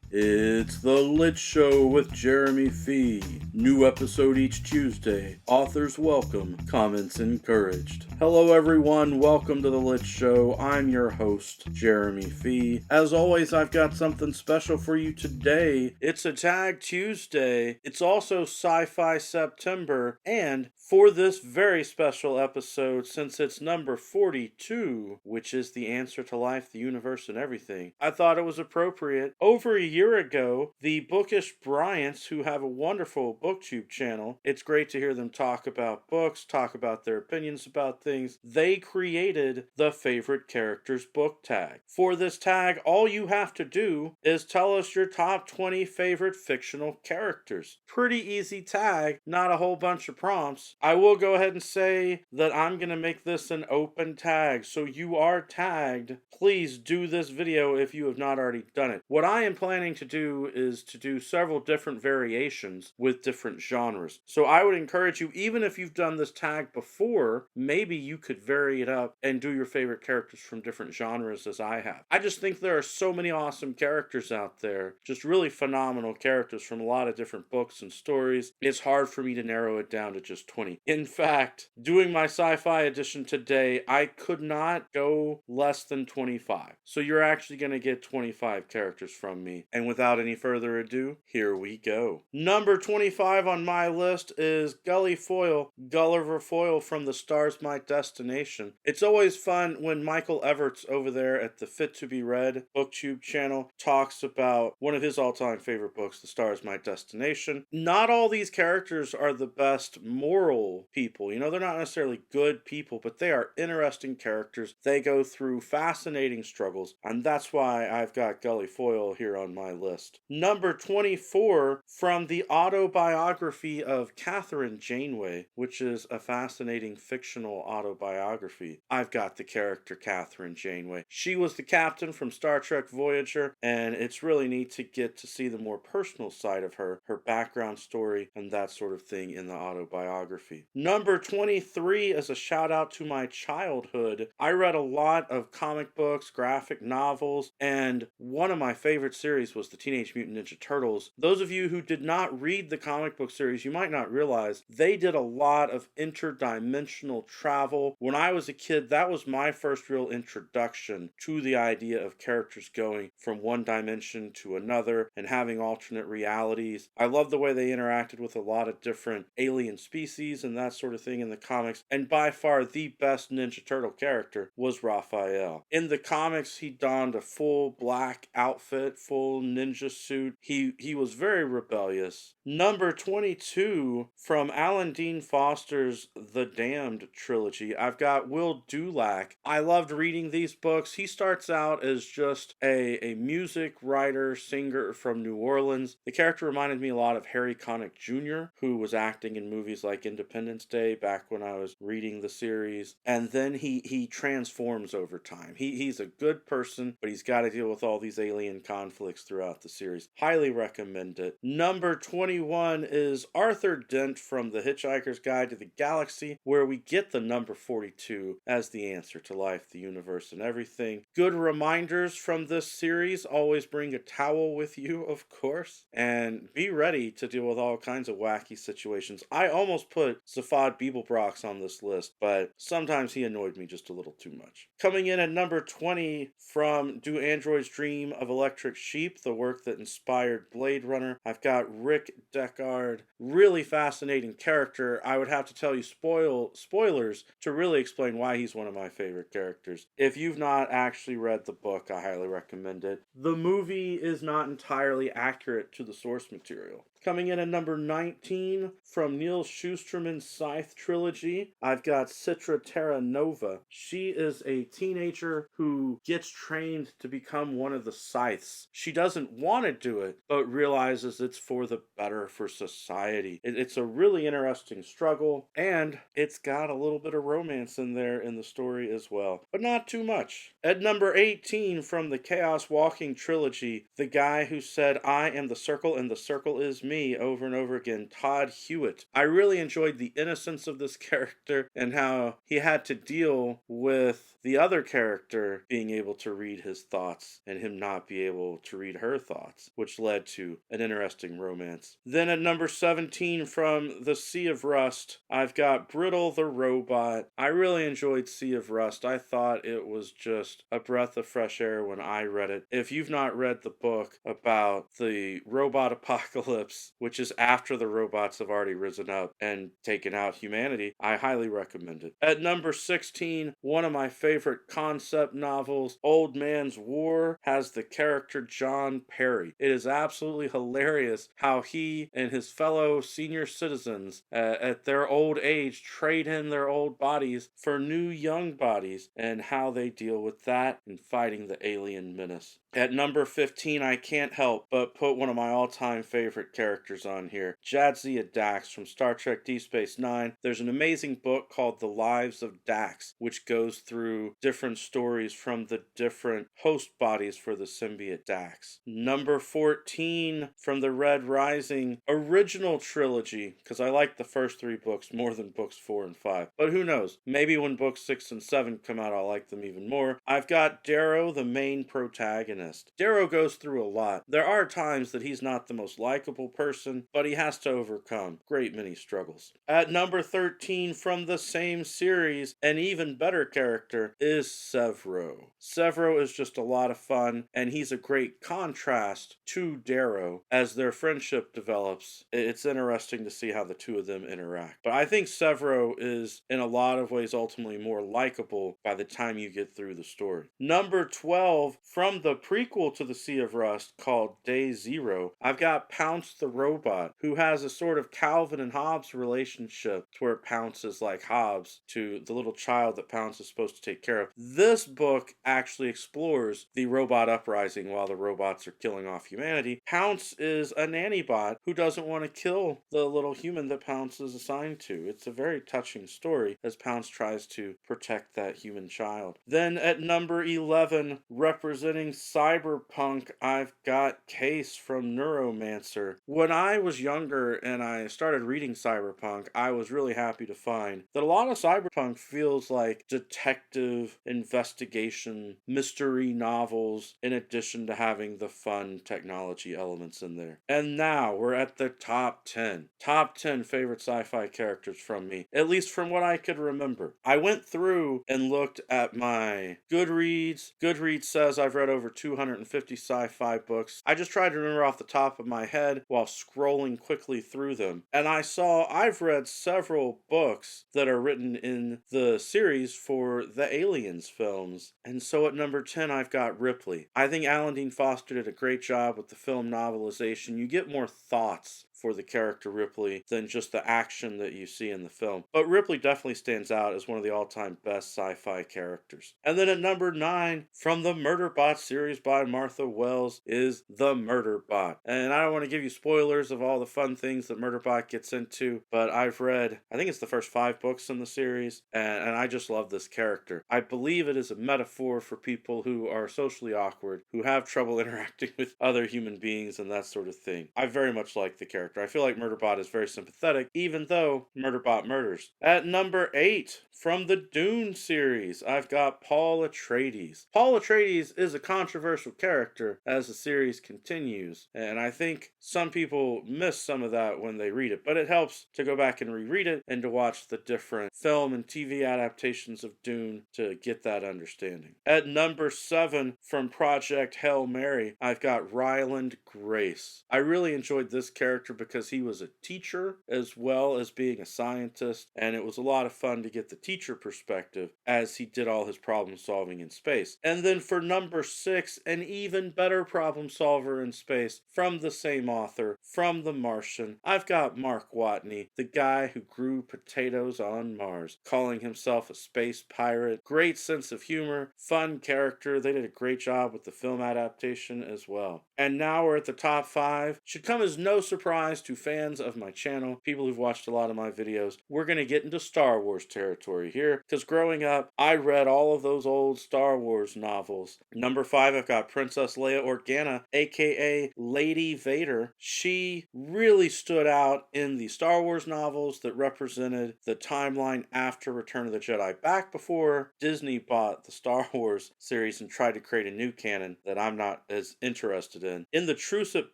It's The Lit Show with Jeremy Fee. New episode each Tuesday. Authors welcome, comments encouraged. Hello everyone, welcome to The Lit Show. I'm your host, Jeremy Fee. As always, I've got something special for you today. It's a Tag Tuesday. It's also Sci-Fi September. And for this very special episode, since it's number 42, which is the answer to life, the universe, and everything, I thought it was appropriate. Over a year ago, the Bookish Bryants, who have a wonderful BookTube channel, it's great to hear them talk about books, talk about their opinions about things. They created the favorite characters book tag. For this tag, all you have to do is tell us your top 20 favorite fictional characters. Pretty easy tag, not a whole bunch of prompts. I will go ahead and say that I'm going to make this an open tag, so you are tagged. Please do this video if you have not already done it. What I am planning to do is to do several different variations with different genres. So I would encourage you, even if you've done this tag before, maybe you could vary it up and do your favorite characters from different genres as I have. I just think there are so many awesome characters out there, just really phenomenal characters from a lot of different books and stories. It's hard for me to narrow it down to just 20. In fact, doing my sci-fi edition today, I could not go less than 25. So you're actually going to get 25 characters from me. And without any further ado, here we go. Number 25 on my list is Gulliver Foyle from The Stars My Destination. It's always fun when Michael Everts over there at the Fit to Be Read BookTube channel talks about one of his all-time favorite books, The Stars My Destination. Not all these characters are the best moral people. You know, they're not necessarily good people, but they are interesting characters. They go through fascinating struggles, and that's why I've got Gully Foyle here on my list. Number 24 from the autobiography of Catherine Janeway, which is a fascinating fictional autobiography. I've got the character Catherine Janeway. She was the captain from Star Trek Voyager, and it's really neat to get to see the more personal side of her background story, and that sort of thing in the autobiography. Number 23 is a shout out to my childhood. I read a lot of comic books, graphic novels, and one of my favorite series was the Teenage Mutant Ninja Turtles. Those of you who did not read the comic book series, you might not realize they did a lot of interdimensional travel. When I was a kid, that was my first real introduction to the idea of characters going from one dimension to another and having alternate realities. I love the way they interacted with a lot of different alien species and that sort of thing in the comics, and by far the best Ninja Turtle character was Raphael. In the comics, he donned a full black outfit, full ninja suit. He was very rebellious. Number 22 from Alan Dean Foster's The Damned trilogy, I've got Will Dulac. I loved reading these books. He starts out as just a music writer, singer from New Orleans. The character reminded me a lot of Harry Connick Jr., who was acting in movies like Independence Day back when I was reading the series. And then he transforms over time. He's a good person, but he's got to deal with all these alien conflicts throughout the series. Highly recommend it. Number 21 is Arthur Dent from The Hitchhiker's Guide to the Galaxy, where we get the number 42 as the answer to life, the universe, and everything. Good reminders from this series. Always bring a towel with you, of course, and be ready to deal with all kinds of wacky situations. I almost put Safad Beeblebrox on this list, but sometimes he annoyed me just a little too much. Coming in at number 20 from Do Androids Dream of Electric Sheep, the work that inspired Blade Runner, I've got Rick Deckard. Really fascinating character. I would have to tell you spoilers to really explain why he's one of my favorite characters. If you've not actually read the book, I highly recommend it. The movie is not entirely accurate to the source material. Coming in at number 19 from Neil Shusterman's Scythe trilogy, I've got Citra Terra Nova. She is a teenager who gets trained to become one of the Scythes. She doesn't want to do it, but realizes it's for the better for society. It's a really interesting struggle, and it's got a little bit of romance in there in the story as well, but not too much. At number 18 from the Chaos Walking trilogy, the guy who said, "I am the circle and the circle is me," me over and over again, Todd Hewitt. I really enjoyed the innocence of this character and how he had to deal with the other character being able to read his thoughts and him not be able to read her thoughts, which led to an interesting romance. Then at number 17 from the Sea of Rust, I've got Brittle the Robot. I really enjoyed Sea of Rust. I thought it was just a breath of fresh air when I read it. If you've not read the book about the robot apocalypse, which is after the robots have already risen up and taken out humanity, I highly recommend it. At number 16, one of my favorite concept novels, Old Man's War, has the character John Perry. It is absolutely hilarious how he and his fellow senior citizens at their old age trade in their old bodies for new young bodies and how they deal with that and fighting the alien menace. At number 15, I can't help but put one of my all-time favorite characters on here, Jadzia Dax from Star Trek Deep Space Nine. There's an amazing book called The Lives of Dax, which goes through different stories from the different host bodies for the symbiote Dax. Number 14 from the Red Rising original trilogy, because I like the first 3 books more than books 4 and 5. But who knows? Maybe when books 6 and 7 come out, I'll like them even more. I've got Darrow, the main protagonist. Darrow goes through a lot. There are times that he's not the most likable person, but he has to overcome great many struggles. At number 13 from the same series, an even better character is Severo. Severo is just a lot of fun, and he's a great contrast to Darrow as their friendship develops. It's interesting to see how the two of them interact. But I think Severo is, in a lot of ways, ultimately more likable by the time you get through the story. Number 12 from the prequel to the Sea of Rust called Day Zero, I've got Pounce the Robot, who has a sort of Calvin and Hobbes relationship to where Pounce is like Hobbes to the little child that Pounce is supposed to take care of. This book actually explores the robot uprising while the robots are killing off humanity. Pounce is a nanny bot who doesn't want to kill the little human that Pounce is assigned to. It's a very touching story as Pounce tries to protect that human child. Then at number 11, representing cyberpunk, I've got Case from Neuromancer. When I was younger and I started reading cyberpunk, I was really happy to find that a lot of cyberpunk feels like detective, investigation, mystery novels, in addition to having the fun technology elements in there. And now we're at the top 10. Top 10 favorite sci-fi characters from me, at least from what I could remember. I went through and looked at my Goodreads. Goodreads says I've read over 250 sci-fi books. I just tried to remember off the top of my head while scrolling quickly through them. And I saw I've read several books that are written in the series for the Aliens films. And so at number 10, I've got Ripley. I think Alan Dean Foster did a great job with the film novelization. You get more thoughts for the character Ripley than just the action that you see in the film. But Ripley definitely stands out as one of the all-time best sci-fi characters. And then at number 9, from the Murderbot series by Martha Wells, is the Murderbot. And I don't want to give you spoilers of all the fun things that Murderbot gets into, but I've read, I think it's the first 5 books in the series, and I just love this character. I believe it is a metaphor for people who are socially awkward, who have trouble interacting with other human beings and that sort of thing. I very much like the character. I feel like Murderbot is very sympathetic, even though Murderbot murders. At number 8, from the Dune series, I've got Paul Atreides. Paul Atreides is a controversial character as the series continues, and I think some people miss some of that when they read it, but it helps to go back and reread it and to watch the different film and TV adaptations of Dune to get that understanding. At number 7, from Project Hail Mary, I've got Ryland Grace. I really enjoyed this character because he was a teacher as well as being a scientist, and it was a lot of fun to get the teacher perspective as he did all his problem solving in space. And then for number 6, an even better problem solver in space from the same author, from The Martian, I've got Mark Watney, the guy who grew potatoes on Mars, calling himself a space pirate. Great sense of humor, fun character. They did a great job with the film adaptation as well. And now we're at the top 5. Should come as no surprise surprise to fans of my channel, people who've watched a lot of my videos, we're going to get into Star Wars territory here, because growing up, I read all of those old Star Wars novels. Number 5, I've got Princess Leia Organa, aka Lady Vader. She really stood out in the Star Wars novels that represented the timeline after Return of the Jedi, back before Disney bought the Star Wars series and tried to create a new canon that I'm not as interested in. In the Truce at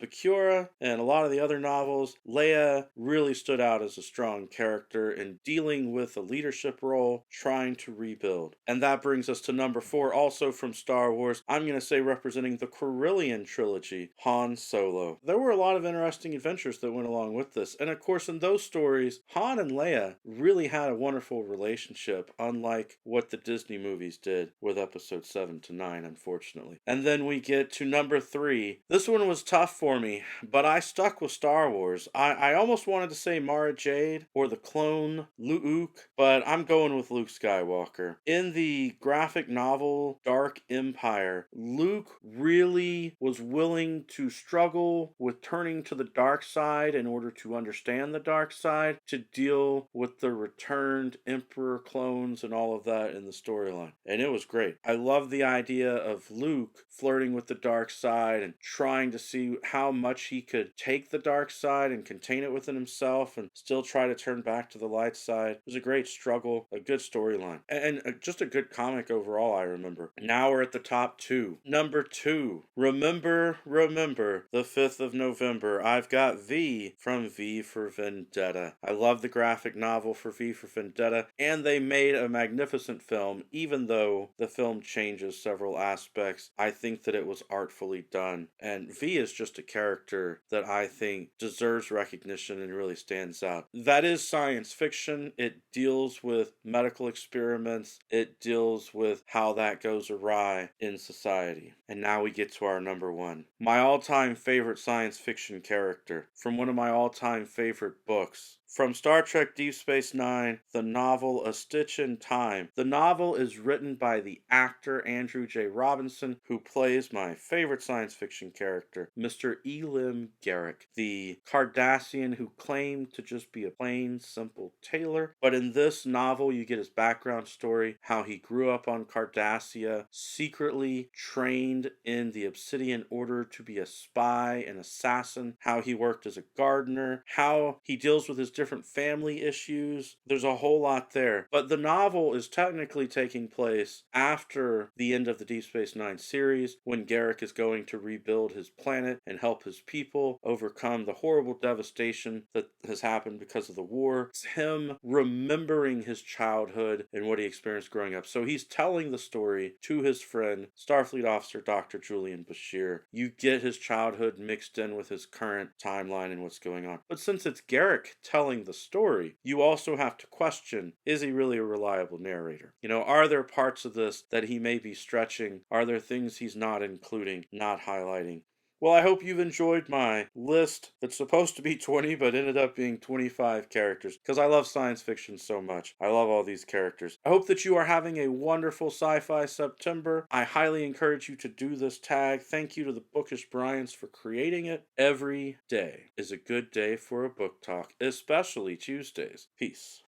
Bakura and a lot of the other novels, Leia really stood out as a strong character in dealing with a leadership role, trying to rebuild. And that brings us to number 4, also from Star Wars. I'm going to say representing the Corellian trilogy, Han Solo. There were a lot of interesting adventures that went along with this. And of course, in those stories, Han and Leia really had a wonderful relationship, unlike what the Disney movies did with episodes 7 to 9, unfortunately. And then we get to number 3. This one was tough for me, but I stuck with Star Wars. I almost wanted to say Mara Jade or the clone Luke, but I'm going with Luke Skywalker. In the graphic novel Dark Empire, Luke really was willing to struggle with turning to the dark side in order to understand the dark side, to deal with the returned Emperor clones and all of that in the storyline. And it was great. I love the idea of Luke flirting with the dark side and trying to see how much he could take the dark side and contain it within himself and still try to turn back to the light side. It was a great struggle, a good storyline, and just a good comic overall, I remember. Now we're at the top 2. Number 2, Remember, the 5th of November. I've got V from V for Vendetta. I love the graphic novel for V for Vendetta, and they made a magnificent film, even though the film changes several aspects. I think that it was artfully done, and V is just a character that I think deserves recognition and really stands out. That is science fiction. It deals with medical experiments. It deals with how that goes awry in society. And now we get to our number 1. My all-time favorite science fiction character from one of my all-time favorite books. From Star Trek Deep Space Nine, the novel A Stitch in Time. The novel is written by the actor Andrew J. Robinson, who plays my favorite science fiction character, Mr. Elim Garak, the Cardassian who claimed to just be a plain, simple tailor. But in this novel, you get his background story, how he grew up on Cardassia, secretly trained in the Obsidian Order to be a spy and assassin, how he worked as a gardener, how he deals with his different family issues. There's a whole lot there. But the novel is technically taking place after the end of the Deep Space Nine series, when Garak is going to rebuild his planet and help his people overcome the horrible devastation that has happened because of the war. It's him remembering his childhood and what he experienced growing up. So he's telling the story to his friend, Starfleet officer Dr. Julian Bashir. You get his childhood mixed in with his current timeline and what's going on. But since it's Garak telling the story, you also have to question, is he really a reliable narrator? You know, are there parts of this that he may be stretching? Are there things he's not including, not highlighting? Well, I hope you've enjoyed my list that's supposed to be 20 but ended up being 25 characters, because I love science fiction so much. I love all these characters. I hope that you are having a wonderful Sci-Fi September. I highly encourage you to do this tag. Thank you to the Bookish Bryans for creating it. Every day is a good day for a book talk, especially Tuesdays. Peace.